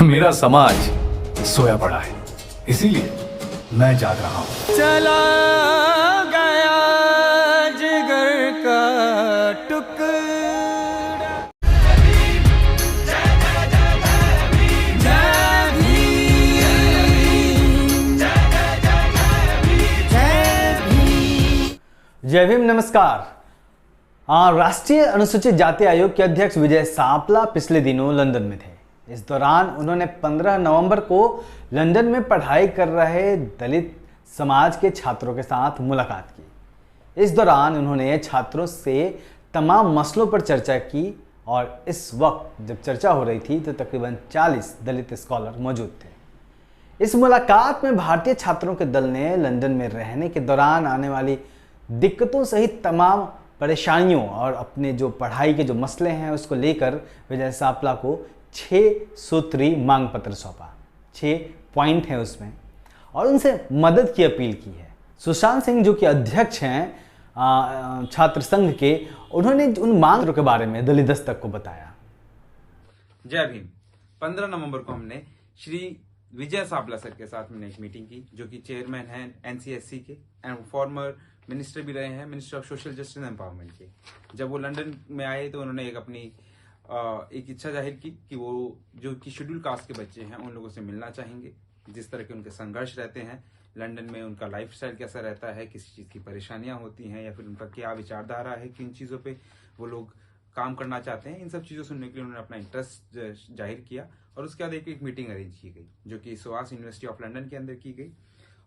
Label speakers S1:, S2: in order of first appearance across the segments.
S1: मेरा समाज सोया पड़ा है, इसीलिए मैं जाग रहा हूँ।
S2: चला गया जिगर का टुकड़ा। जय भीम, नमस्कार। राष्ट्रीय अनुसूचित जाति आयोग के अध्यक्ष विजय सांपला पिछले दिनों लंदन में थे। इस दौरान उन्होंने 15 नवंबर को लंदन में पढ़ाई कर रहे दलित समाज के छात्रों के साथ मुलाकात की। इस दौरान उन्होंने छात्रों से तमाम मसलों पर चर्चा की और इस वक्त जब चर्चा हो रही थी तो तकरीबन 40 दलित स्कॉलर मौजूद थे। इस मुलाकात में भारतीय छात्रों के दल ने लंदन में रहने के दौरान आने वाली दिक्कतों सहित तमाम परेशानियों और अपने जो पढ़ाई के जो मसले हैं उसको लेकर विजय सांपला को 6 सूत्री मांग पत्र सौंपा। 6 पॉइंट हैं उसमें और उनसे मदद की अपील की है। सुशांत सिंह जो कि अध्यक्ष हैं छात्र संघ के, उन्होंने उन मांगों के बारे में दलित दस्तक को बताया।
S3: जय भीम। 15 नवंबर को हमने श्री विजय सांपला सर के साथ मैंने एक मीटिंग की, जो कि चेयरमैन हैं एनसीएससी के एंड फॉर्मर मिनिस्टर भी रहे हैं, minister of social justice and empowerment के। जब वो लंदन में आए तो उन्होंने एक इच्छा जाहिर की कि वो जो कि शेड्यूल कास्ट के बच्चे हैं उन लोगों से मिलना चाहेंगे, जिस तरह के उनके संघर्ष रहते हैं लंदन में, उनका लाइफस्टाइल कैसा रहता है, किसी चीज़ की परेशानियां होती हैं या फिर उनका क्या विचारधारा है, किन चीज़ों पे वो लोग काम करना चाहते हैं। इन सब चीज़ों सुनने के लिए उन्होंने अपना इंटरेस्ट जाहिर किया और उसके बाद एक मीटिंग अरेंज की गई, जो कि सोआस यूनिवर्सिटी ऑफ लंदन के अंदर की गई।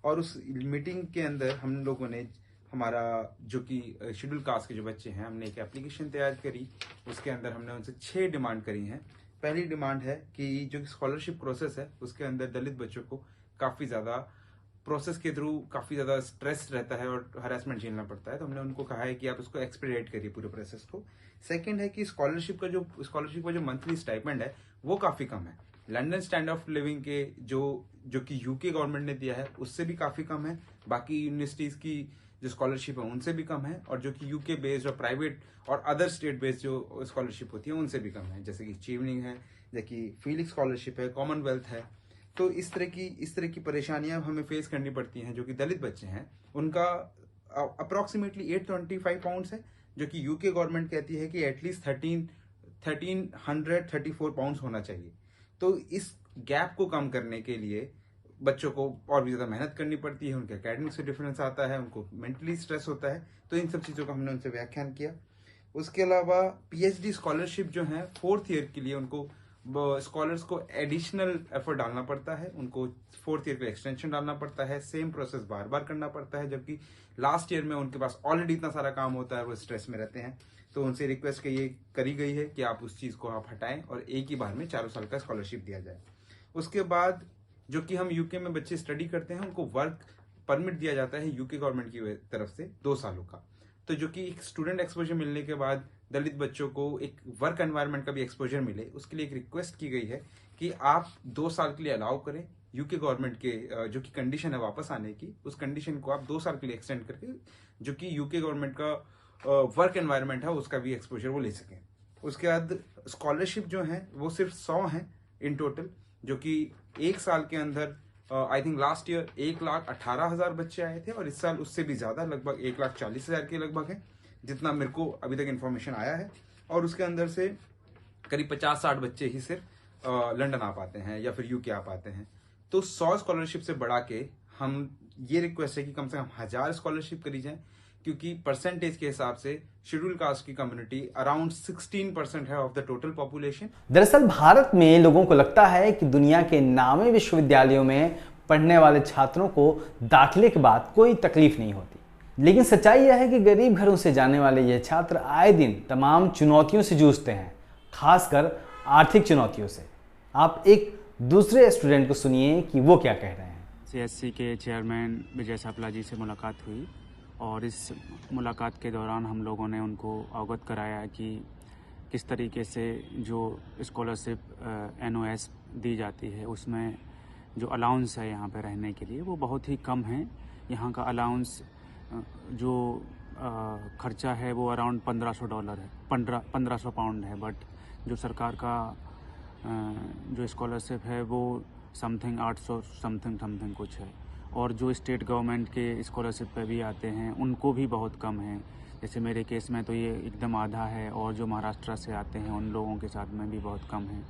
S3: और उस मीटिंग के अंदर हम लोगों ने हमारा जो कि शेड्यूल कास्ट के जो बच्चे हैं, हमने एक एप्लीकेशन तैयार करी। उसके अंदर हमने उनसे 6 डिमांड करी हैं। पहली डिमांड है कि जो स्कॉलरशिप प्रोसेस है उसके अंदर दलित बच्चों को काफ़ी ज़्यादा प्रोसेस के थ्रू काफ़ी ज़्यादा स्ट्रेस रहता है और हरासमेंट झेलना पड़ता है, तो हमने उनको कहा है कि आप उसको एक्सपीडिएट करिए पूरे प्रोसेस को। सेकंड है कि स्कॉलरशिप का जो मंथली स्टाइपेंड है वो काफ़ी कम है। लंदन स्टैंड ऑफ लिविंग के जो कि यूके गवर्नमेंट ने दिया है उससे भी काफ़ी कम है। बाकी यूनिवर्सिटीज़ की जो स्कॉलरशिप है उनसे भी कम है, और जो कि यूके बेस्ड और प्राइवेट और अदर स्टेट बेस्ड जो स्कॉलरशिप होती है उनसे भी कम है, जैसे कि चीवनिंग है, जैसे कि फीलिक्स स्कॉलरशिप है, कॉमनवेल्थ है। तो इस तरह की परेशानियां हमें फेस करनी पड़ती हैं। जो कि दलित बच्चे हैं उनका अप्रोक्सीमेटली 825 पाउंड्स है, जो कि यूके गवर्नमेंट कहती है कि एटलीस्ट 1334 पाउंड्स होना चाहिए। तो इस गैप को कम करने के लिए बच्चों को और भी ज्यादा मेहनत करनी पड़ती है, उनके एकेडमिक से डिफरेंस आता है, उनको मेंटली स्ट्रेस होता है। तो इन सब चीज़ों का हमने उनसे व्याख्यान किया। उसके अलावा पीएचडी स्कॉलरशिप जो है 4th ईयर के लिए उनको स्कॉलर्स को एडिशनल एफर्ट डालना पड़ता है, उनको 4th ईयर का एक्सटेंशन डालना पड़ता है, सेम प्रोसेस बार बार करना पड़ता है, जबकि लास्ट ईयर में उनके पास ऑलरेडी इतना सारा काम होता है, वो स्ट्रेस में रहते हैं। तो उनसे रिक्वेस्ट ये करी गई है कि आप उस चीज़ को आप हटाएं और एक ही बार में 4 साल का स्कॉलरशिप दिया जाए। उसके बाद जो कि हम यूके में बच्चे स्टडी करते हैं उनको वर्क परमिट दिया जाता है यूके गवर्नमेंट की तरफ से 2 सालों का। तो जो कि एक स्टूडेंट एक्सपोजर मिलने के बाद दलित बच्चों को एक वर्क एनवायरनमेंट का भी एक्सपोजर मिले, उसके लिए एक रिक्वेस्ट की गई है कि आप 2 साल के लिए अलाउ करें। यूके गवर्नमेंट के जो कि कंडीशन है वापस आने की, उस कंडीशन को आप 2 साल के लिए एक्सटेंड करके जो कि यूके गवर्नमेंट का वर्क एनवायरनमेंट है उसका भी एक्सपोजर वो ले सकें। उसके बाद स्कॉलरशिप जो है वो सिर्फ 100 है इन टोटल, जो कि 1 साल के अंदर आई थिंक लास्ट ईयर 1,18,000 बच्चे आए थे और इस साल उससे भी ज्यादा लगभग 1,40,000 के लगभग है, जितना मेरे को अभी तक इन्फॉर्मेशन आया है। और उसके अंदर से करीब 50-60 बच्चे ही सिर्फ लंदन आ पाते हैं या फिर यूके आ पाते हैं। तो 100 स्कॉलरशिप से बढ़ा के हम ये रिक्वेस्ट है कि कम से कम 1000 स्कॉलरशिप करी जाए, क्योंकि परसेंटेज के हिसाब से शेड्यूल कास्ट की कम्युनिटी अराउंड 16% है ऑफ द टोटल पॉपुलेशन।
S2: दरअसल भारत में लोगों को लगता है कि दुनिया के नामी विश्वविद्यालयों में पढ़ने वाले छात्रों को दाखिले के बाद कोई तकलीफ नहीं होती, लेकिन सच्चाई यह है कि गरीब घरों से जाने वाले ये छात्र आए दिन तमाम चुनौतियों से जूझते हैं, खासकर आर्थिक चुनौतियों से। आप एक दूसरे स्टूडेंट को सुनिए कि वो क्या कह रहे हैं।
S4: सीएससी के चेयरमैन विजय सांपला जी से मुलाकात हुई और इस मुलाकात के दौरान हम लोगों ने उनको अवगत कराया कि किस तरीके से जो स्कॉलरशिप एनओएस दी जाती है उसमें जो अलाउंस है यहाँ पे रहने के लिए वो बहुत ही कम है। यहाँ का अलाउंस जो खर्चा है वो अराउंड $1500 है, 1500 पाउंड है, बट जो सरकार का जो स्कॉलरशिप है वो समथिंग 800 समथिंग कुछ है, और जो स्टेट गवर्नमेंट के स्कॉलरशिप पे भी आते हैं उनको भी बहुत कम है। जैसे मेरे केस में तो ये एकदम आधा है, और जो महाराष्ट्र से आते हैं उन लोगों के साथ में भी बहुत कम है।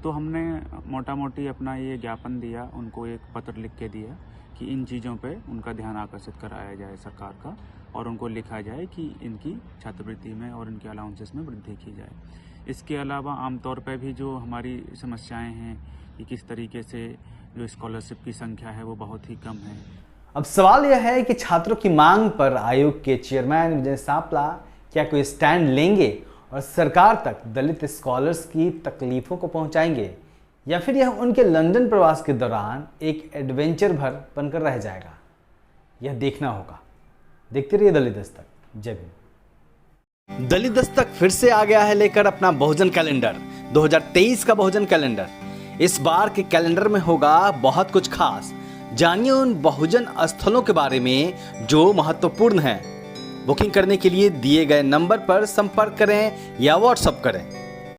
S4: तो हमने मोटा मोटी अपना ये ज्ञापन दिया, उनको एक पत्र लिख के दिया कि इन चीज़ों पे उनका ध्यान आकर्षित कराया जाए सरकार का, और उनको लिखा जाए कि इनकी छात्रवृत्ति में और इनके अलाउंसेस में वृद्धि की जाए। इसके अलावा आमतौर पे भी जो हमारी समस्याएं हैं कि किस तरीके से जो स्कॉलरशिप की संख्या है वो बहुत ही कम है।
S2: अब सवाल यह है कि छात्रों की मांग पर आयोग के चेयरमैन विजय सापला क्या कोई स्टैंड लेंगे और सरकार तक दलित स्कॉलर्स की तकलीफों को पहुंचाएंगे, या फिर यह उनके लंदन प्रवास के दौरान एक एडवेंचर भर बनकर रह जाएगा, यह देखना होगा। देखते रहिए दलित दस्तक। जय भीम। दलित दस्तक फिर से आ गया है लेकर अपना बहुजन कैलेंडर, 2023 का बहुजन कैलेंडर। इस बार के कैलेंडर में होगा बहुत कुछ खास। जानिए उन बहुजन स्थलों के बारे में जो महत्वपूर्ण हैं। बुकिंग करने के लिए दिए गए नंबर पर संपर्क करें या व्हाट्सएप करें।